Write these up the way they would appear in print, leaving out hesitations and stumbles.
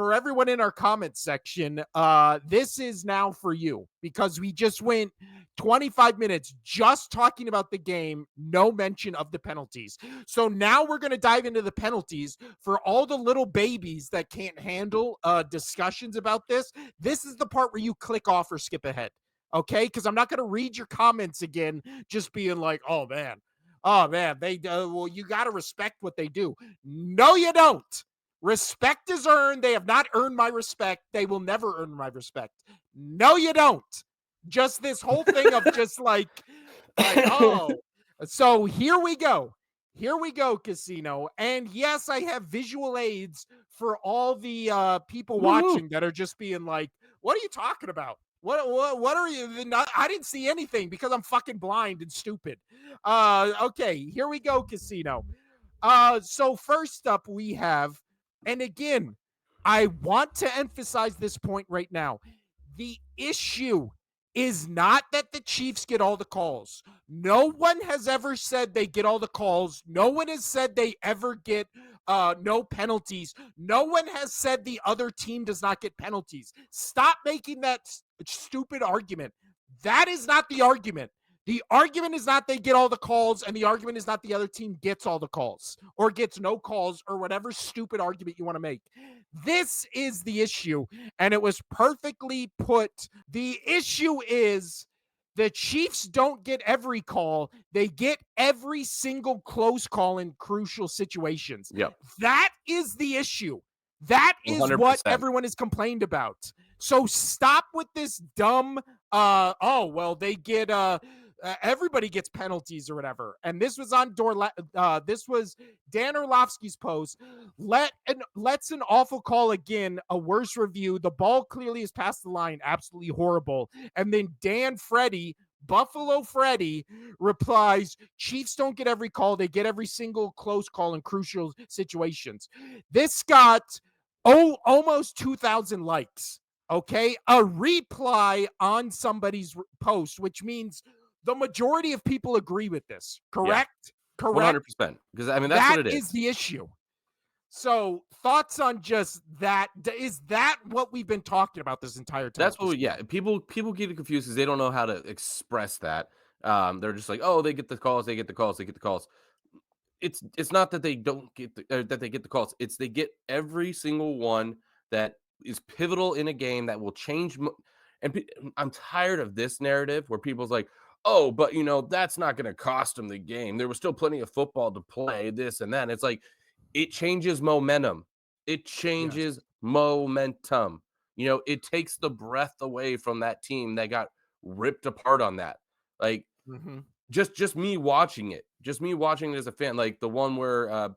for everyone in our comment section, this is now for you because we just went 25 minutes just talking about the game, no mention of the penalties. So now we're going to dive into the penalties for all the little babies that can't handle discussions about this. This is the part where you click off or skip ahead. Okay, because I'm not going to read your comments again, just being like, oh man, they well, you got to respect what they do. No, you don't. Respect is earned. They have not earned my respect. They will never earn my respect. No, you don't. Just this whole thing of just like, oh. So here we go. Here we go, Casino. And yes, I have visual aids for all the people watching that are just being like, what are you talking about? What are you? Not, I didn't see anything because I'm fucking blind and stupid. Okay, here we go, Casino. So first up we have, and again, I want to emphasize this point right now. The issue is not that the Chiefs get all the calls. No one has ever said they get all the calls. No one has said they ever get no penalties. No one has said the other team does not get penalties. Stop making that stupid argument. That is not the argument. The argument is not they get all the calls, and the argument is not the other team gets all the calls or gets no calls or whatever stupid argument you want to make. This is the issue, and it was perfectly put. The issue is the Chiefs don't get every call. They get every single close call in crucial situations. Yep. That is the issue. That is 100%. What everyone has complained about. So stop with this dumb, they get everybody gets penalties or whatever. And this was on this was Dan Orlovsky's post. Let's an awful call again, a worse review. The ball clearly has passed the line. Absolutely horrible. And then Buffalo Freddy replies, Chiefs don't get every call. They get every single close call in crucial situations. This got almost 2,000 likes. Okay. A reply on somebody's post, which means the majority of people agree with this. Correct? Yeah. Correct. 100%. Because I mean, that's what it is. That is the issue. So thoughts on just that? Is that what we've been talking about this entire time? That's what, people get confused because they don't know how to express that. They're just like, oh, they get the calls, they get the calls, they get the calls. It's not that they don't get that they get the calls. It's they get every single one that is pivotal in a game that will change. And I'm tired of this narrative where people's like, oh, but that's not going to cost them the game. There was still plenty of football to play, this and that. And it's like, it changes momentum. It changes momentum. It takes the breath away from that team that got ripped apart on that. Like, just me watching it, as a fan, like the one where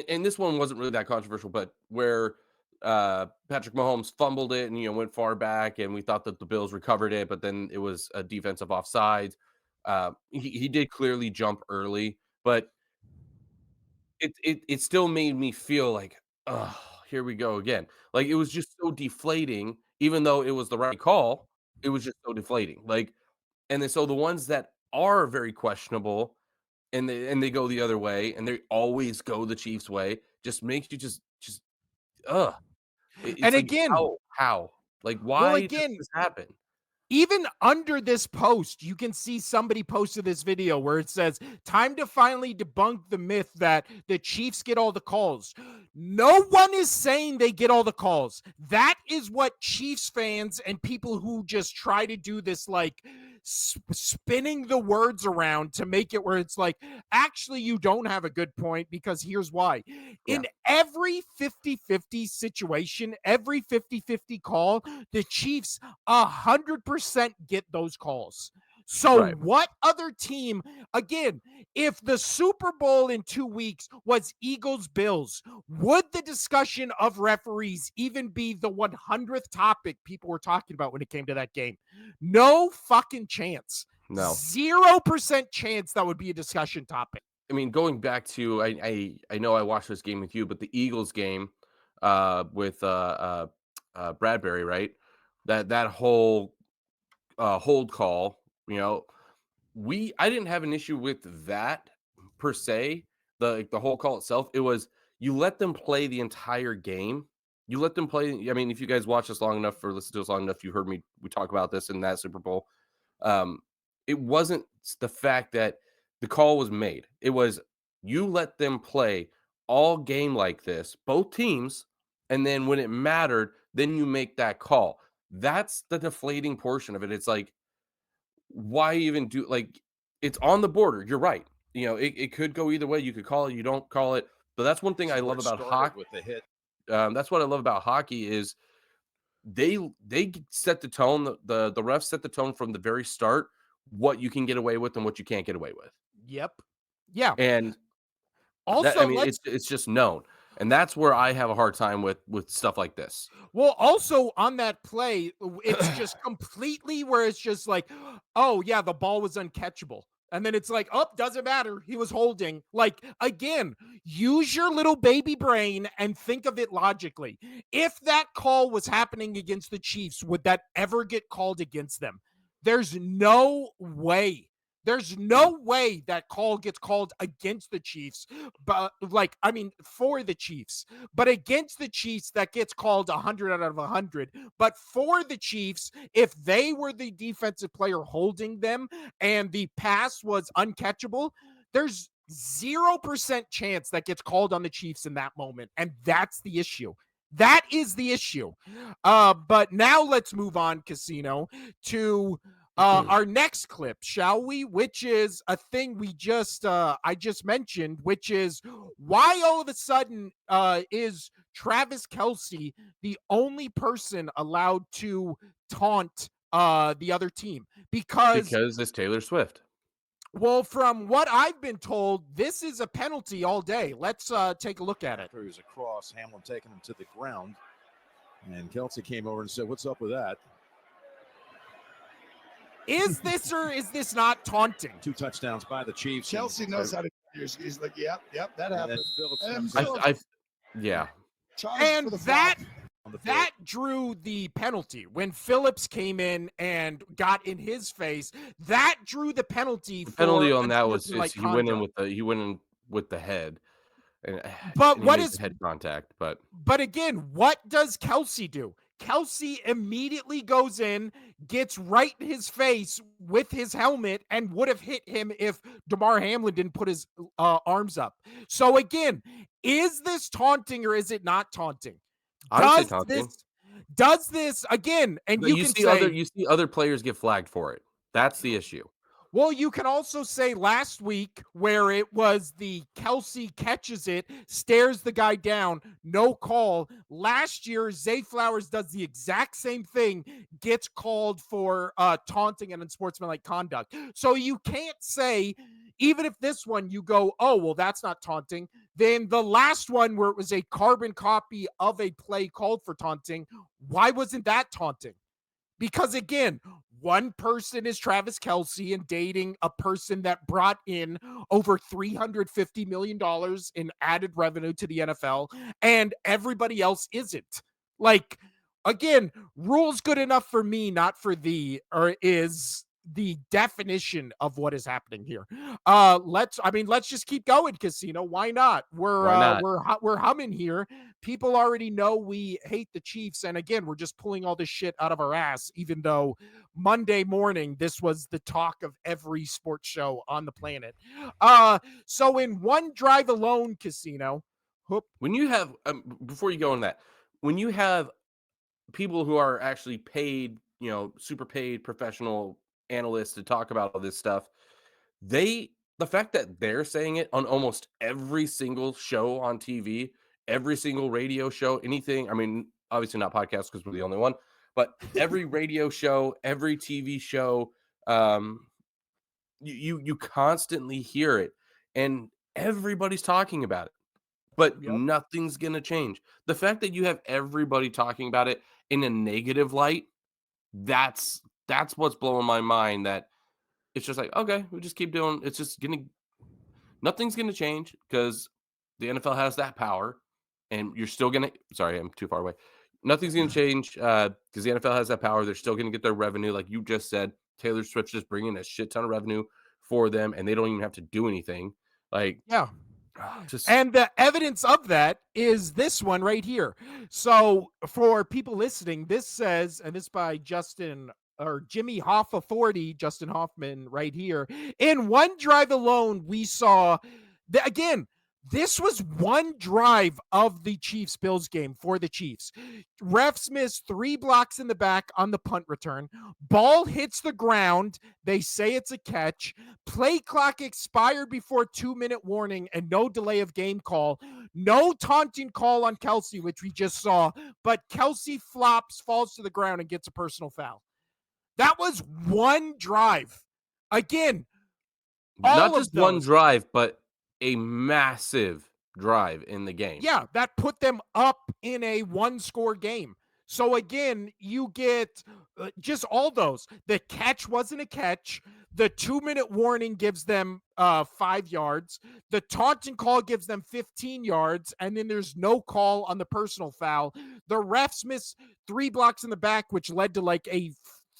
and this one wasn't really that controversial, but where Patrick Mahomes fumbled it and went far back, and we thought that the Bills recovered it, but then it was a defensive offside. He did clearly jump early, but it still made me feel like, oh, here we go again. Like, it was just so deflating, even though it was the right call. It was just so deflating. Like, and then so the ones that are very questionable and they go the other way, and they always go the Chiefs way, just makes you just ugh. It's and like, again, how? Like, why does this happen? Even under this post, you can see somebody posted this video where it says, time to finally debunk the myth that the Chiefs get all the calls. No one is saying they get all the calls. That is what Chiefs fans and people who just try to do this, like, spinning the words around to make it where it's like, actually, you don't have a good point because here's why. In every 50-50 situation, every 50-50 call, the Chiefs 100% get those calls. So what other team, again, if the Super Bowl in 2 weeks was Eagles-Bills, would the discussion of referees even be the 100th topic people were talking about when it came to that game? No fucking chance. No. 0% chance that would be a discussion topic. I mean, going back to, I know I watched this game with you, but the Eagles game with Bradbury, right? That whole hold call, I didn't have an issue with that per se, the whole call itself. It was, you let them play the entire game. You let them play. I mean, if you guys watch us long enough or listen to us long enough, you heard me. We talk about this in that Super Bowl. Um, it wasn't the fact that the call was made. It was you let them play all game like this, both teams, and then when it mattered, then you make that call. That's the deflating portion of it. It's like, why even do like it's on the border. You're right. It could go either way. You could call it, you don't call it. But that's one thing I love Ford about started hockey. with the hit. That's what I love about hockey is they set the tone. The refs set the tone from the very start. What you can get away with and what you can't get away with, Yep. Yeah. and that I Also, mean it's just known, and that's where I have a hard time with stuff like this. also on that play, it's just completely where it's just like, oh yeah, the ball was uncatchable. And then it's like, oh, doesn't matter. He was holding. Like, again, use your little baby brain and think of it logically. If that call was happening against the Chiefs, would that ever get called against them? There's no way. There's no way that call gets called against the Chiefs, but like, I mean, for the Chiefs, but against the Chiefs, that gets called 100 out of 100. But for the Chiefs, if they were the defensive player holding them and the pass was uncatchable, there's 0% chance that gets called on the Chiefs in that moment. And that's the issue. That is the issue. But now let's move on, Casino, to our next clip, shall we? Which is a thing I just mentioned, which is why all of a sudden is Travis Kelce the only person allowed to taunt the other team? Because, Because it's Taylor Swift. well, from what I've been told, this is a penalty all day. Let's take a look at it. After he was across, Hamlin taking him to the ground. And Kelce came over and said, "What's up with that?" Is this or is this not taunting? 2 touchdowns by the Chiefs. Chelsea knows how to. He's like, yep, that And then happened. Phillips And comes Phillips- in. Yeah. Charged And for the that foul. On the field. that drew the penalty when Phillips came in and got in his face. That drew the penalty. The penalty on that was unsportsmanlike he went in with the head, and, But and he what made is- the head contact. But again, what does Kelce do? Kelce immediately goes in, gets right in his face with his helmet, and would have hit him if DeMar Hamlin didn't put his arms up. So again, is this taunting or is it not taunting? I would say taunting. Does this again? And But you you can see say, you see other players get flagged for it. That's the issue. well, you can also say last week where it was the Kelce catches it, stares the guy down, no call. Last year, Zay Flowers does the exact same thing, gets called for taunting and unsportsmanlike conduct. So you can't say, even if this one you go, oh, well, that's not taunting. Then the last one where it was a carbon copy of a play called for taunting, why wasn't that taunting? Because again, one person is Travis Kelce and dating a person that brought in over $350 million in added revenue to the NFL, and everybody else isn't. Like, again, rules good enough for me, not for thee, or is the definition of what is happening here. Let's just keep going, Casino. Why not? Why not? We're humming here. People already know we hate the Chiefs, and again, we're just pulling all this shit out of our ass, even though Monday morning this was the talk of every sports show on the planet. So in one drive alone, Casino. When you have before you go on that, when you have people who are actually paid, super paid professional analysts to talk about all this stuff, the fact that they're saying it on almost every single show on TV, every single radio show, anything. I mean, obviously not podcasts because we're the only one, but every radio show, every TV show, you constantly hear it, and everybody's talking about it. But Yep. nothing's gonna change. The fact that you have everybody talking about it in a negative light, that's what's blowing my mind. That it's just like, okay, we just keep doing. It's just nothing's gonna change because the NFL has that power, and you're still gonna. Sorry, I'm too far away. Nothing's gonna change because the NFL has that power. They're still gonna get their revenue, like you just said. Taylor Swift's just bringing a shit ton of revenue for them, and they don't even have to do anything. Like, Yeah. And the evidence of that is this one right here. So for people listening, this says, and this by Justin or Jimmy Hoff Authority, Justin Hoffman right here. In one drive alone, we saw again, this was one drive of the Chiefs Bills game for the Chiefs. Refs missed 3 blocks in the back on the punt return. Ball hits the ground. They say it's a catch. Play clock expired before 2-minute warning and no delay of game call. No taunting call on Kelsey, which we just saw, but Kelsey flops, falls to the ground, and gets a personal foul. That was one drive. Again, not just one drive, but a massive drive in the game. Yeah, that put them up in a 1-score game. So again, you get just all those. The catch wasn't a catch. The 2-minute warning gives them 5 yards. The taunting call gives them 15 yards. And then there's no call on the personal foul. The refs miss 3 blocks in the back, which led to like a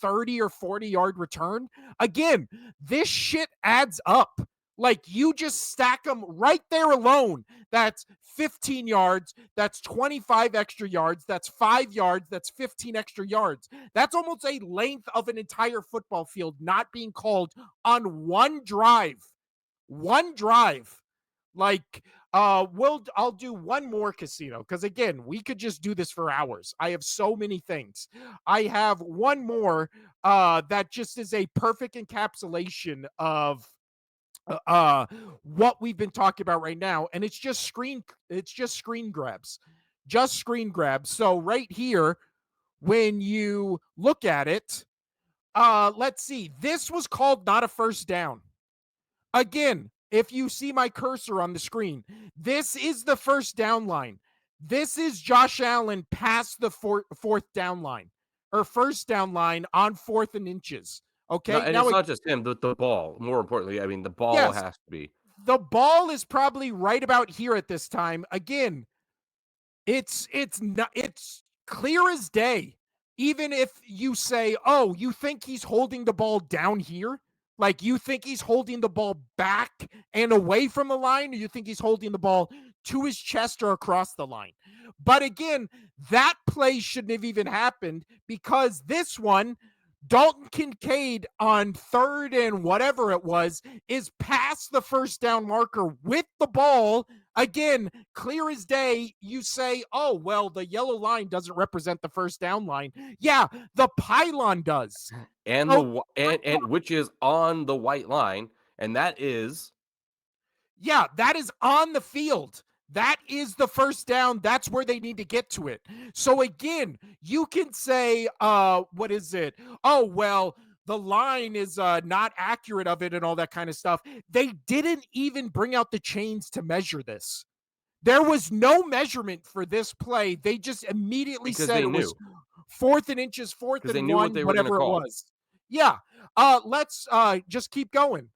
30 or 40-yard return. Again, this shit adds up. Like, you just stack them right there alone. That's 15 yards. That's 25 extra yards. That's 5 yards. That's 15 extra yards. That's almost a length of an entire football field not being called on one drive. One drive. Like, I'll do one more, Casino, because again, we could just do this for hours. I have so many things. I have one more that just is a perfect encapsulation of what we've been talking about right now, and it's just screen grabs. So right here, when you look at it, let's see, this was called not a first down. Again, if you see my cursor on the screen, this is the first down line. This is Josh Allen past the fourth down line, or first down line on 4th and inches. Okay. No, and now it's not just him, the ball. More importantly, I mean, the ball has to be. The ball is probably right about here at this time. Again, it's clear as day. Even if you say, oh, you think he's holding the ball down here? Like, you think he's holding the ball back and away from the line, or you think he's holding the ball to his chest or across the line? But again, that play shouldn't have even happened, because this one, Dalton Kincaid on 3rd and whatever it was, is past the first down marker with the ball. Again, clear as day. You say, oh, well, the yellow line doesn't represent the first down line. Yeah, the pylon does. And which is on the white line, and that is. Yeah, that is on the field. That is the first down. That's where they need to get to it. So again, you can say, what is it? Oh, well, the line is not accurate of it and all that kind of stuff. They didn't even bring out the chains to measure this. There was no measurement for this play. They just immediately said it was 4th and inches, 4th and 1, whatever it was. Yeah. Let's just keep going.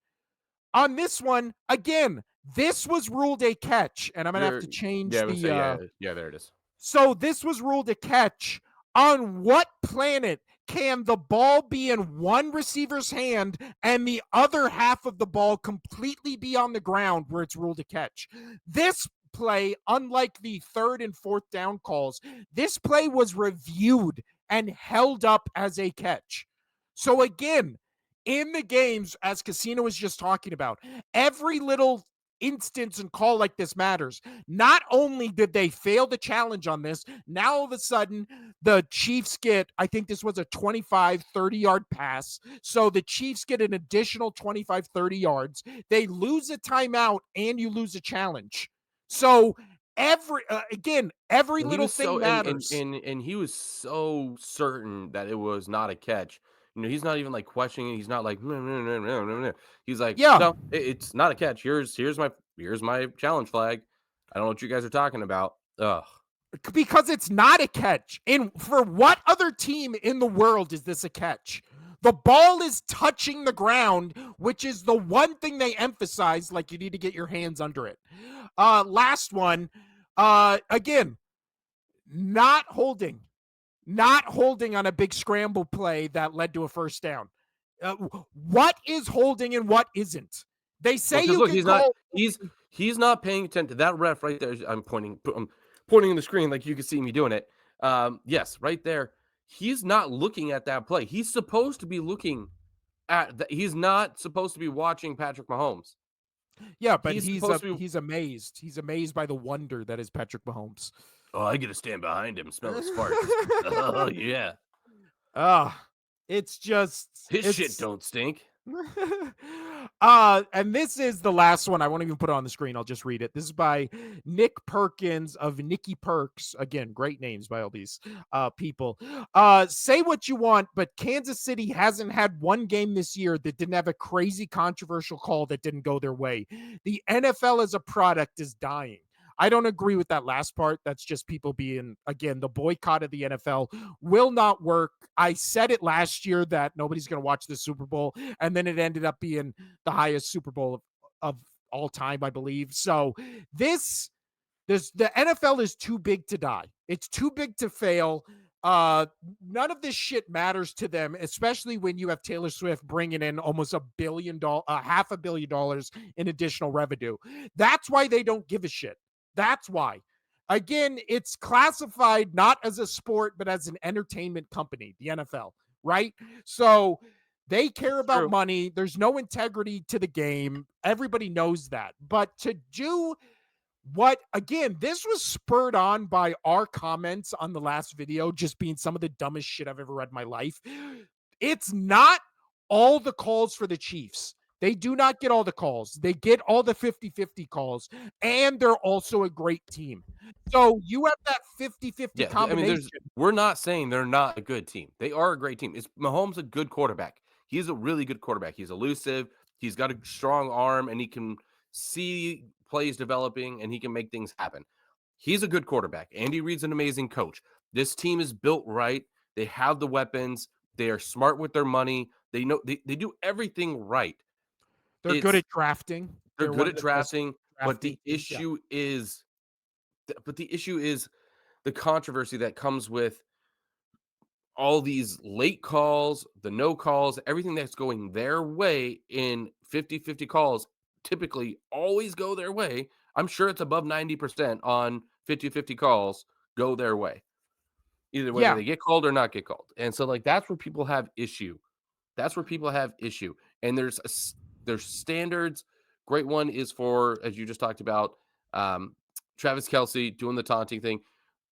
On this one, again, this was ruled a catch, and I'm going to have to change there it is. So this was ruled a catch. On what planet can the ball be in one receiver's hand and the other half of the ball completely be on the ground where it's ruled a catch? This play, unlike the 3rd and 4th down calls, this play was reviewed and held up as a catch. So again, in the games, as Casino was just talking about, every little instance and call like this matters. Not only did they fail the challenge on this, now all of a sudden the Chiefs get, I think this was a 25, 30-yard pass. So the Chiefs get an additional 25, 30 yards. They lose a timeout and you lose a challenge. So every little thing matters. And he was so certain that it was not a catch. You know, he's not even like questioning. He's not like, no. He's like, no, it's not a catch. Here's my challenge flag. I don't know what you guys are talking about. Ugh. Because it's not a catch. And for what other team in the world is this a catch? The ball is touching the ground, which is the one thing they emphasize, like you need to get your hands under it. Last one, again, not holding on a big scramble play that led to a first down. What is holding and what isn't? They say He's not paying attention to that ref right there. I'm pointing in the screen like you can see me doing it. Yes, right there. He's not looking at that play. He's supposed to be looking at that. He's not supposed to be watching Patrick Mahomes. Yeah, but He's he's supposed to be. he's amazed. He's amazed by the wonder that is Patrick Mahomes. Oh, I get to stand behind him, smell his farts. Oh yeah, It's just his shit don't stink. And this is the last one. I won't even put it on the screen. I'll just read it. This is by Nick Perkins of Nicky Perks. Again, great names by all these people. Say what you want, but Kansas City hasn't had one game this year that didn't have a crazy controversial call that didn't go their way. The NFL as a product is dying. I don't agree with that last part. That's just people being, again, the boycott of the NFL will not work. I said it last year that nobody's going to watch the Super Bowl, and then it ended up being the highest Super Bowl of all time, I believe. So the NFL is too big to die. It's too big to fail. None of this shit matters to them, especially when you have Taylor Swift bringing in almost $500 million in additional revenue. That's why they don't give a shit. That's why. Again, it's classified not as a sport, but as an entertainment company, the NFL, right? So they care about money. There's no integrity to the game. Everybody knows that. But to do what, again, this was spurred on by our comments on the last video, just being some of the dumbest shit I've ever read in my life. It's not all the calls for the Chiefs. They do not get all the calls. They get all the 50-50 calls, and they're also a great team. So you have that 50-50 combination. I mean, we're not saying they're not a good team. They are a great team. Is Mahomes a good quarterback? He's a really good quarterback. He's elusive. He's got a strong arm, and he can see plays developing, and he can make things happen. He's a good quarterback. Andy Reid's an amazing coach. This team is built right. They have the weapons. They are smart with their money. They know they do everything right. They're good at drafting. They're good at drafting, but the issue is the controversy that comes with all these late calls, the no calls, everything that's going their way in 50-50 calls typically always go their way. I'm sure it's above 90% on 50-50 calls go their way. Either whether they get called or not get called. And so like that's where people have issue. And there's standards. Great one is for, as you just talked about, Travis Kelce doing the taunting thing.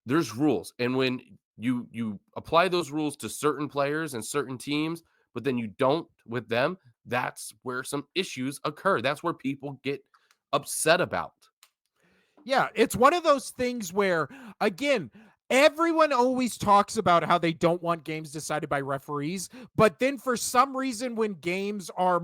There's rules. And when you apply those rules to certain players and certain teams, but then you don't with them, that's where some issues occur. That's where people get upset about. Yeah, it's one of those things where, again, everyone always talks about how they don't want games decided by referees, but then for some reason when games are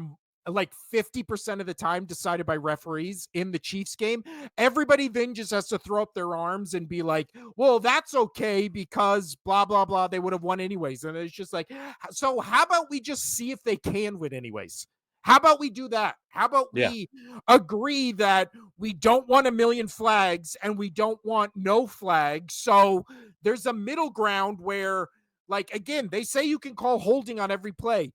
like 50% of the time decided by referees in the Chiefs game, everybody then just has to throw up their arms and be like, well, that's okay because blah, blah, blah. They would have won anyways. And it's just like, so how about we just see if they can win anyways? How about we do that? How about we agree that we don't want a million flags and we don't want no flags? So there's a middle ground where, like, again, they say you can call holding on every play,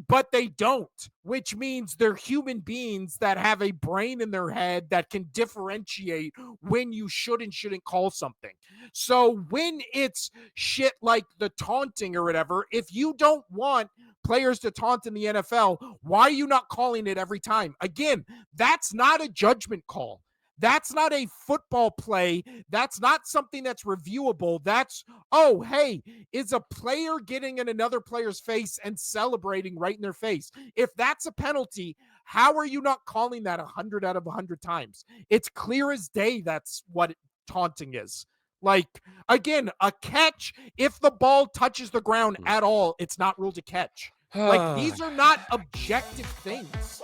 but they don't, which means they're human beings that have a brain in their head that can differentiate when you should and shouldn't call something. So when it's shit like the taunting or whatever, if you don't want players to taunt in the NFL, why are you not calling it every time? Again, that's not a judgment call. That's not a football play. That's not something that's reviewable. That's, oh, hey, is a player getting in another player's face and celebrating right in their face? If that's a penalty, how are you not calling that 100 out of 100 times? It's clear as day that's what taunting is. Like, again, a catch, if the ball touches the ground at all, it's not ruled a catch. Like, these are not objective things.